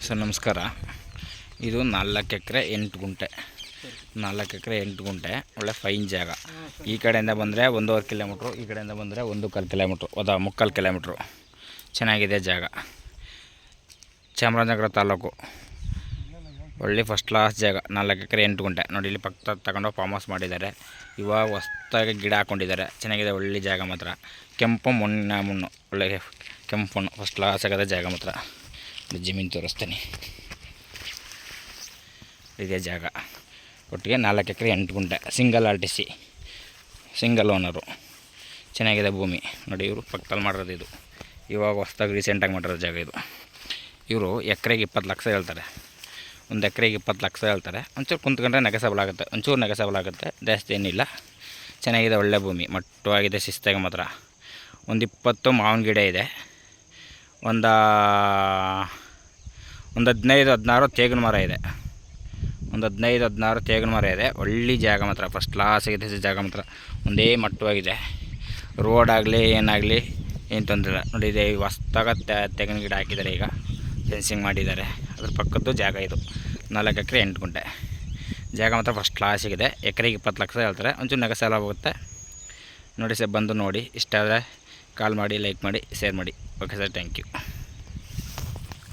Sir ನಮಸ್ಕಾರ. ಇದು 4 ಎಕರೆ 8 ಗುಂಟೆ 4 ಎಕರೆ 8 ಗುಂಟೆ ಒಳ್ಳೆ ಫೈನ್ ಜಾಗ. ಈ ಕಡೆಯಿಂದ ಬಂದರೆ 1.5 ಕಿಲೋಮೀಟ್ರು, ಈ ಕಡೆಯಿಂದ ಬಂದರೆ 1.25 ಕಿಲೋಮೀಟ್ರು, 3/4 ಕಿಲೋಮೀಟ್ರು. ಚೆನ್ನಾಗಿದೆ ಜಾಗ. ಚಾಮರಾಜನಗರ ತಾಲೂಕು. ಒಳ್ಳೆ ಫಸ್ಟ್ ಕ್ಲಾಸ್ ಜಾಗ. 4 ಎಕರೆ 8 ಗುಂಟೆ ನೋಡಿ. ಇಲ್ಲಿ ಪಕ್ಕ ತಗೊಂಡು ಫಾರ್ಮ್ ಹೌಸ್ ಮಾಡಿದ್ದಾರೆ. ಇವಾಗ ಹೊಸ್ದಾಗಿ ಗಿಡ ಹಾಕ್ಕೊಂಡಿದ್ದಾರೆ. ಚೆನ್ನಾಗಿದೆ ಒಳ್ಳೆ ಜಾಗ ಮಾತ್ರ. ಕೆಂಪು ಮಣ್ಣು ಒಳ್ಳೆ ಕೆಂಪು ಮಣ್ಣು ಫಸ್ಟ್ ಕ್ಲಾಸ್ ಆಗದ ಜಾಗ ಮಾತ್ರ. ಜಮೀನು ತೋರಿಸ್ತೀನಿ. ಇದೇ ಜಾಗ. ಒಟ್ಟಿಗೆ 4 ಎಕರೆ 8 ಗುಂಟೆ ಸಿಂಗಲ್ RTC, ಸಿಂಗಲ್ ಓನರು. ಚೆನ್ನಾಗಿದೆ ಭೂಮಿ ನೋಡಿ. ಇವರು ಪಕ್ಕದಲ್ಲಿ ಮಾಡಿರೋದು ಇದು. ಇವಾಗ ಹೊಸ್ದಾಗಿ ರೀಸೆಂಟಾಗಿ ಮಾಡಿರೋ ಜಾಗ ಇದು. ಇವರು ಎಕರೆಗೆ 20 ಲಕ್ಷ ಹೇಳ್ತಾರೆ. ಒಂದು ಎಕರೆಗೆ 20 ಲಕ್ಷ ಹೇಳ್ತಾರೆ. ಒಂಚೂರು ಕುಂತ್ಕೊಂಡ್ರೆ ನೆಗೆಸಬಲ್ ಆಗುತ್ತೆ, ಒಂಚೂರು ನೆಗೆಸಬಲ್ ಆಗುತ್ತೆ, ಜಾಸ್ತಿ ಏನಿಲ್ಲ. ಚೆನ್ನಾಗಿದೆ ಒಳ್ಳೆ ಭೂಮಿ, ಮಟ್ಟವಾಗಿದೆ, ಶಿಸ್ತಾಗಿ ಮಾತ್ರ. ಒಂದು 20 ಮಾವಿನ ಗಿಡ ಇದೆ. ಒಂದು 15-16 ತೇಗಿನ ಮರ ಇದೆ. ಒಂದು 15-16 ತೇಗಿನ ಮರ ಇದೆ. ಒಳ್ಳೆ ಜಾಗ ಮಾತ್ರ, ಫಸ್ಟ್ ಕ್ಲಾಸ್ ಆಗಿದೆ ಜಾಗ ಮಾತ್ರ. ಒಂದೇ ಮಟ್ಟವಾಗಿದೆ. ರೋಡ್ ಆಗಲಿ ಏನಾಗಲಿ ಏನು ತೊಂದರೆ ಇಲ್ಲ ನೋಡಿ. ಇದೆ ಹೊಸ್ದಾಗ ತೆಂಗಿನ ಗಿಡ ಹಾಕಿದ್ದಾರೆ. ಈಗ ಫೆನ್ಸಿಂಗ್ ಮಾಡಿದ್ದಾರೆ. ಅದ್ರ ಪಕ್ಕದ್ದು ಜಾಗ ಇದು. 4 ಎಕರೆ 8 ಗುಂಟೆ ಜಾಗ ಮಾತ್ರ ಫಸ್ಟ್ ಕ್ಲಾಸಿಗಿದೆ. ಎಕರೆಗೆ 20 ಲಕ್ಷ ಹೇಳ್ತಾರೆ. ಒಂಚೂರು ನೆಗೆಸಲ ಹೋಗುತ್ತೆ ನೋಡಿ ಸರ್. ಬಂದು ನೋಡಿ. ಇಷ್ಟ ಆದರೆ ಕಾಲ್ ಮಾಡಿ, ಲೈಕ್ ಮಾಡಿ, ಶೇರ್ ಮಾಡಿ. Okay sir, thank you.